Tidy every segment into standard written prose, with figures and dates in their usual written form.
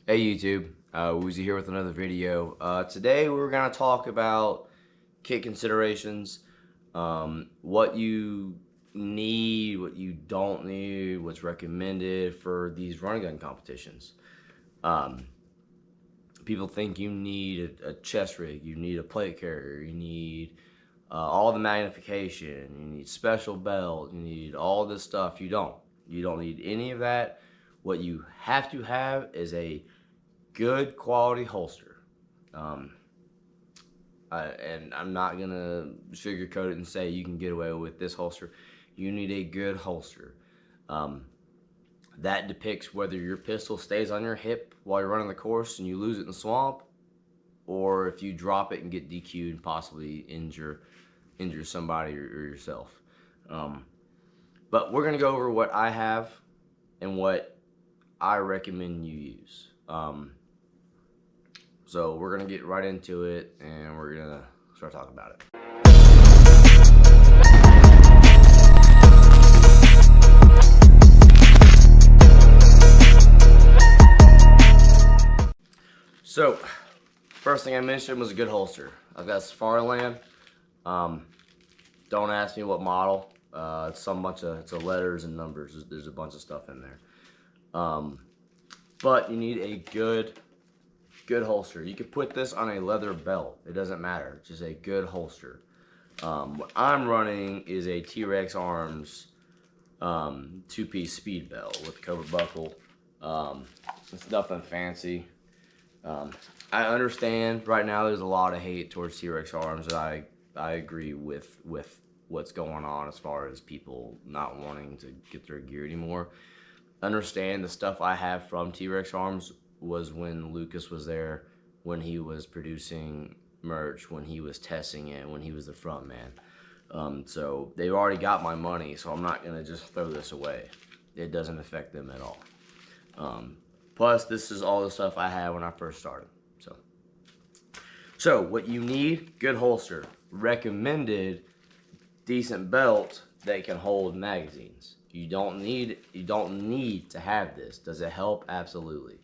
Hey YouTube, Woozy here with another video. Today we're going to talk about kit considerations, what you need, what you don't need, what's recommended for these run gun competitions. People think you need a chest rig, you need a plate carrier, you need all the magnification, you need special belt, you need all this stuff. You don't. You don't need any of that. What you have to have is a good quality holster. And I'm not gonna sugarcoat it and say you can get away with this holster. You need a good holster. That depicts whether your pistol stays on your hip while you're running the course and you lose it in the swamp, or if you drop it and get DQ'd and possibly injure somebody or yourself. But we're gonna go over what I have and what I recommend you use. So we're gonna get right into it and we're gonna start talking about it. So first thing I mentioned was a good holster. I've got Safariland. Don't ask me what model. It's it's letters and numbers. There's a bunch of stuff in there. But you need a good holster. You could put this on a leather belt. It doesn't matter. Just a good holster. What I'm running is a T-Rex Arms two-piece speed belt with a cover buckle. It's nothing fancy. I understand right now there's a lot of hate towards T-Rex Arms, and I agree with what's going on as far as people not wanting to get their gear anymore. Understand the stuff I have from T-Rex Arms was when Lucas was there, when he was producing merch, when he was testing it, when he was the front man. So they've already got my money, so I'm not gonna just throw this away. It doesn't affect them at all. Plus, this is all the stuff I had when I first started. So what you need: good holster, recommended decent belt that can hold magazines. You don't need to have this. Does it help? Absolutely.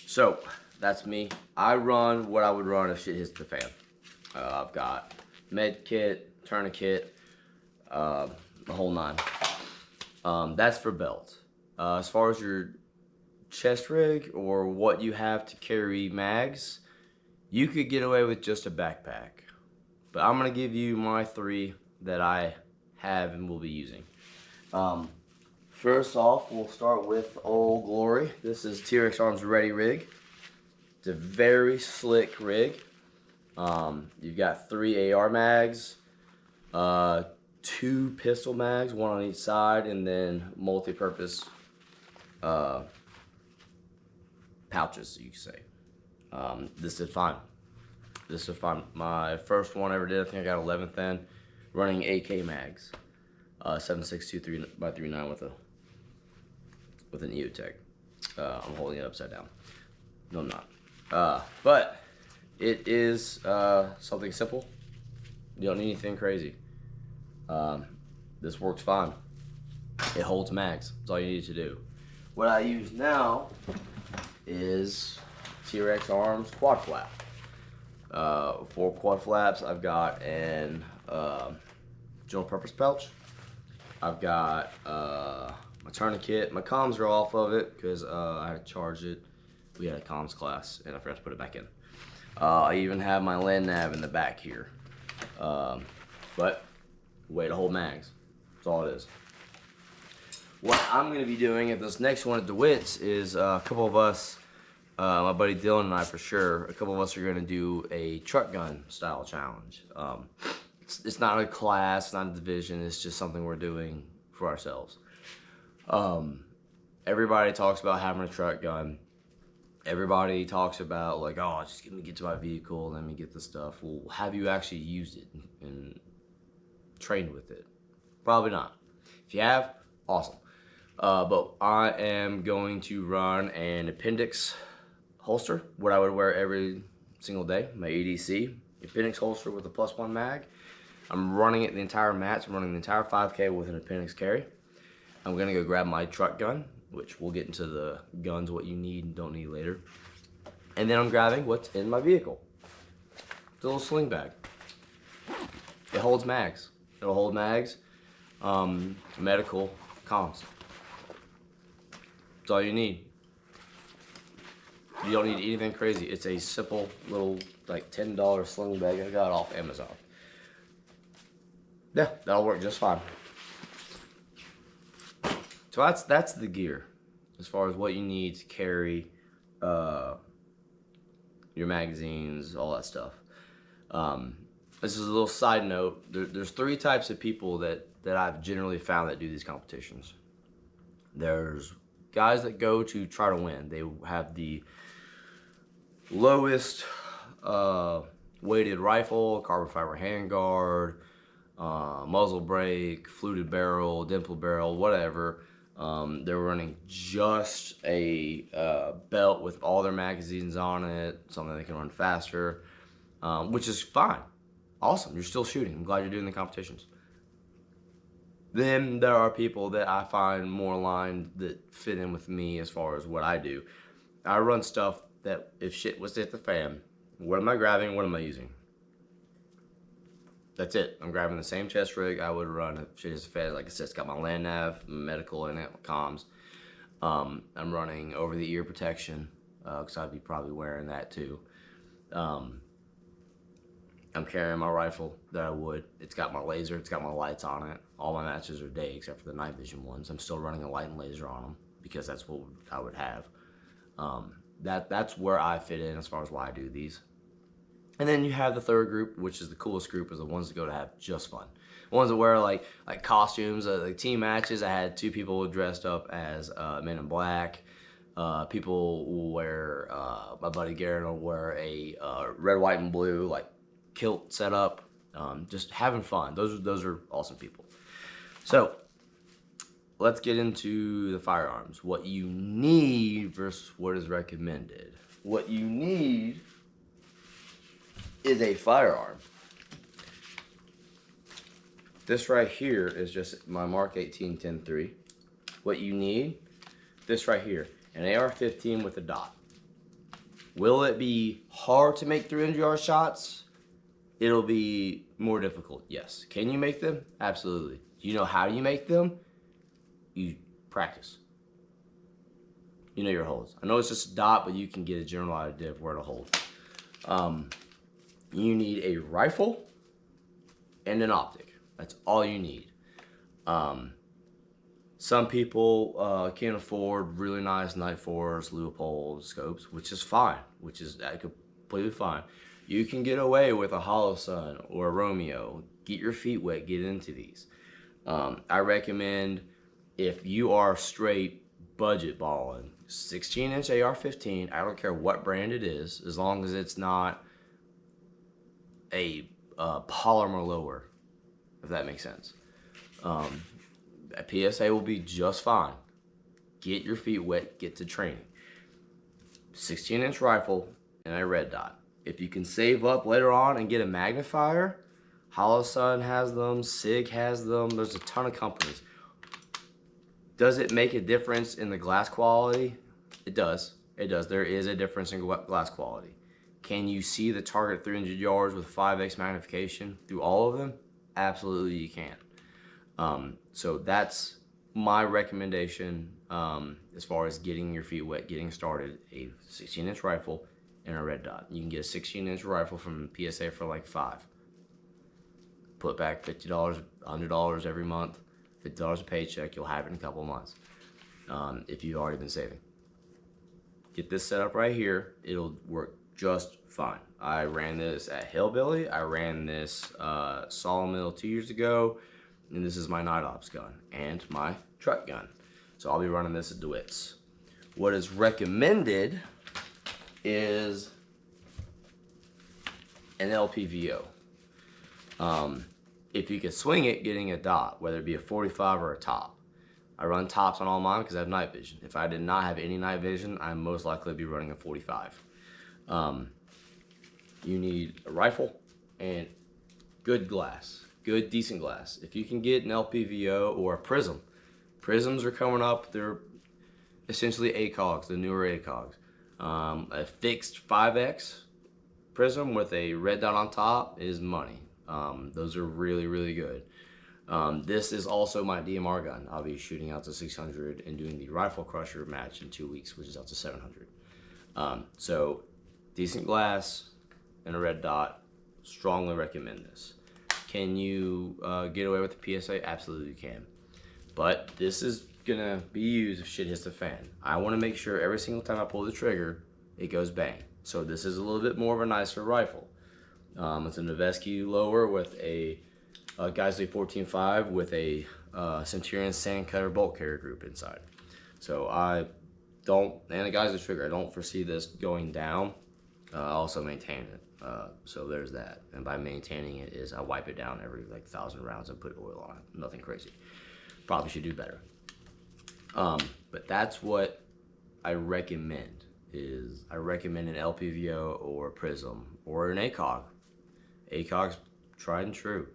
So that's me. I run what I would run if shit hits the fan. I've got med kit, tourniquet, the whole nine. That's for belt. As far as your chest rig or what you have to carry mags, you could get away with just a backpack. But I'm gonna give you my three that I have and will be using. First off, we'll start with Old Glory. This is T-Rex Arms Ready Rig. It's a very slick rig. You've got 3 AR mags, 2 pistol mags, 1 on each side, and then multi-purpose pouches, you could say. This is fine. This is fine. My first one I ever did, I think I got 11th in, running AK mags, 7.62 3x39 with an EOTech. I'm holding it upside down. No, I'm not. But it is something simple. You don't need anything crazy. This works fine. It holds mags. That's all you need to do. What I use now is T-Rex Arms quad flap. 4 quad flaps. I've got an general purpose pouch. I've got my tourniquet. My comms are off of it because I had to charge it. We had a comms class and I forgot to put it back in. I even have my land nav in the back here. But way to hold mags. That's all it is. What I'm going to be doing at this next one at DeWitt's is a couple of us, my buddy Dylan and I for sure, a couple of us are going to do a truck gun style challenge. It's not a class, not a division, it's just something we're doing for ourselves. Everybody talks about having a truck gun. Everybody talks about like, oh, just let me get to my vehicle, let me get the stuff. Well, have you actually used it and trained with it? Probably not. If you have, awesome. But I am going to run an appendix holster, what I would wear every single day, my ADC appendix holster with a +1 mag. I'm running it the entire match. I'm running the entire 5K with an appendix carry. I'm gonna go grab my truck gun which we'll get into the guns, what you need and don't need later. And then I'm grabbing what's in my vehicle. It's a little sling bag. It holds mags. It'll hold mags, medical, comms. That's all you need. You don't need anything crazy. It's a simple little like $10 sling bag I got off Amazon. Yeah, that'll work just fine. So that's the gear as far as what you need to carry your magazines, all that stuff. This is a little side note. There's 3 types of people that I've generally found that do these competitions. There's guys that go to try to win. They have the lowest weighted rifle, carbon fiber handguard, muzzle brake, fluted barrel, dimple barrel, whatever. They're running just a belt with all their magazines on it, something they can run faster, which is fine. Awesome, you're still shooting. I'm glad you're doing the competitions. Then there are people that I find more aligned that fit in with me as far as what I do. I run stuff that if shit was to hit the fan, what am I grabbing, what am I using? That's it. I'm grabbing the same chest rig I would run if shit is fed. Like I said, it's got my land nav, medical in it, comms. I'm running over the ear protection because I'd be probably wearing that too. I'm carrying my rifle that I would. It's got my laser, it's got my lights on it. All my matches are day except for the night vision ones. I'm still running a light and laser on them because that's what I would have. That's where I fit in as far as why I do these. And then you have the third group, which is the coolest group, is the ones that go to have just fun. The ones that wear like costumes, like team matches. I had 2 people dressed up as Men in Black. People will wear, my buddy Garrett will wear a red, white, and blue like kilt setup. Just having fun. Those are awesome people. So let's get into the firearms. What you need versus what is recommended. What you need is a firearm. This right here is just my Mark 18 10-3. What you need, this right here, an AR-15 with a dot. Will it be hard to make 300-yard shots? It'll be more difficult, yes. Can you make them? Absolutely. Do you know how you make them? You practice. You know your holds. I know it's just a dot, but you can get a general idea of where to hold. You need a rifle and an optic. That's all you need. Some people can't afford really nice Nightforce, Leupold scopes, which is fine, which is completely fine. You can get away with a Holosun or a Romeo. Get your feet wet, get into these. I recommend if you are straight budget balling, 16-inch AR-15, I don't care what brand it is, as long as it's not a polymer lower, if that makes sense. A PSA will be just fine. Get your feet wet, get to training. 16-inch rifle and a red dot. If you can save up later on and get a magnifier, Holosun has them, SIG has them, there's a ton of companies. Does it make a difference in the glass quality? It does. It does. There is a difference in glass quality. Can you see the target 300 yards with 5x magnification through all of them? Absolutely you can. So that's my recommendation as far as getting your feet wet, getting started. A 16-inch rifle and a red dot. You can get a 16-inch rifle from PSA for like $5. Put back $50, $100 every month, $50 a paycheck. You'll have it in a couple of months if you've already been saving. Get this set up right here. It'll work just fine. I ran this at Hillbilly. I ran this Sawmill 2 years ago. And this is my Night Ops gun and my truck gun. So I'll be running this at DeWitt's. What is recommended is an LPVO. If you can swing it, getting a dot, whether it be a 45 or a top. I run tops on all mine because I have night vision. If I did not have any night vision, I most likely be running a 45. You need a rifle and good glass, good decent glass. If you can get an LPVO or a prism, prisms are coming up. They're essentially ACOGs, the newer ACOGs. A fixed 5X prism with a red dot on top is money. Those are really, really good. This is also my DMR gun. I'll be shooting out to 600 and doing the Rifle Crusher match in 2 weeks, which is out to 700. So decent glass and a red dot. Strongly recommend this. Can you get away with the PSA? Absolutely you can. But this is gonna be used if shit hits the fan. I want to make sure every single time I pull the trigger, it goes bang. So this is a little bit more of a nicer rifle. It's a Noveske lower with a Geissele 14.5 with a Centurion Sandcutter bolt carrier group inside. So I don't, and the Geissele trigger, I don't foresee this going down. I also maintain it. So there's that. And by maintaining it is I wipe it down every like 1,000 rounds and put oil on it. Nothing crazy. Probably should do better. But that's what I recommend. I recommend an LPVO or a Prism or an ACOG. ACOG's tried and true.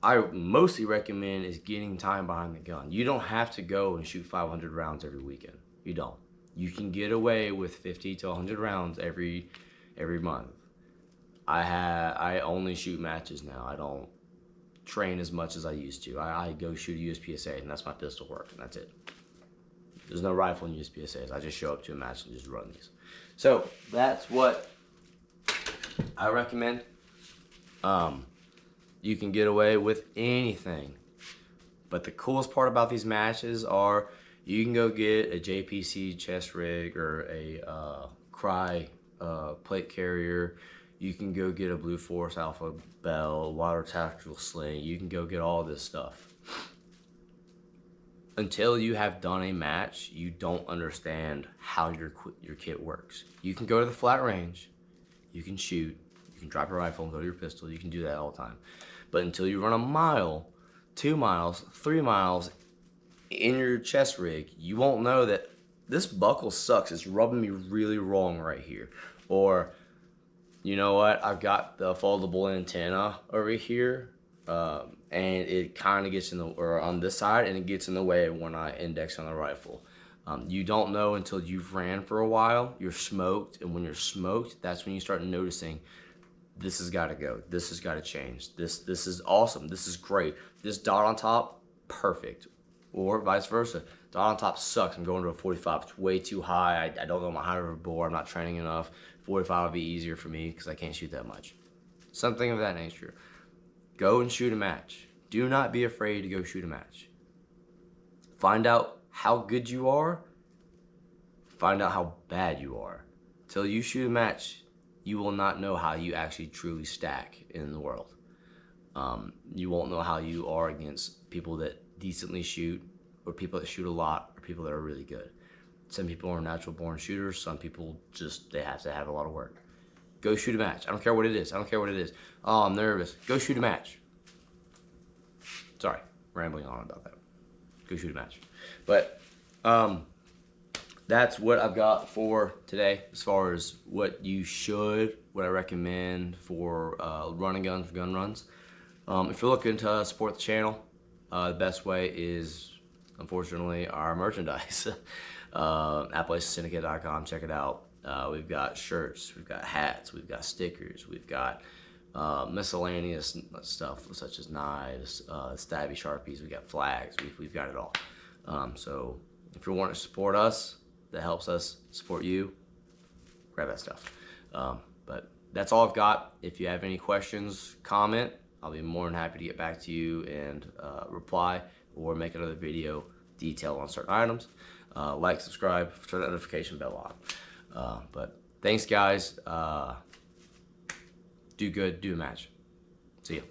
I mostly recommend is getting time behind the gun. You don't have to go and shoot 500 rounds every weekend. You don't. You can get away with 50 to 100 rounds every month. I only shoot matches now. I don't train as much as I used to. I go shoot a USPSA and that's my pistol work and that's it. There's no rifle in USPSAs. I just show up to a match and just run these. So that's what I recommend. You can get away with anything. But the coolest part about these matches are you can go get a JPC chest rig or a Cry plate carrier. You can go get a Blue Force Alpha Bell, Water Tactical Sling. You can go get all this stuff. Until you have done a match, you don't understand how your kit works. You can go to the flat range, you can shoot, you can drop your rifle and go to your pistol. You can do that all the time. But until you run a mile, 2 miles, 3 miles in your chest rig, you won't know that this buckle sucks. It's rubbing me really wrong right here. Or, you know what? I've got the foldable antenna over here. And it kind of gets in the, or on this side, and it gets in the way when I index on the rifle. You don't know until you've ran for a while. You're smoked, and when you're smoked, that's when you start noticing this has got to go. This has got to change. This is awesome. This is great. This dot on top, perfect. Or vice versa. Dot on top sucks. I'm going to a 45. It's way too high. I don't know my height of a bore. I'm not training enough. 45 will be easier for me because I can't shoot that much. Something of that nature. Go and shoot a match. Do not be afraid to go shoot a match. Find out how good you are. Find out how bad you are. Till you shoot a match, you will not know how you actually truly stack in the world. You won't know how you are against people that decently shoot, or people that shoot a lot, or people that are really good. Some people are natural born shooters. Some people just, they have to have a lot of work. Go shoot a match. I don't care what it is. I don't care what it is. Oh, I'm nervous. Go shoot a match. Sorry, rambling on about that. Go shoot a match. But that's what I've got for today as far as what I recommend for running guns for gun runs. If you're looking to support the channel, the best way is, unfortunately, our merchandise. AppalachianSyndicate.com, check it out. We've got shirts, we've got hats, we've got stickers, we've got miscellaneous stuff such as knives, stabby Sharpies, we've got flags, we've got it all. So if you're wanting to support us, that helps us support you, grab that stuff. But that's all I've got. If you have any questions, comment. I'll be more than happy to get back to you and reply or make another video detail on certain items. Like, subscribe, turn the notification bell on. But thanks, guys. Do good, do a match. See ya.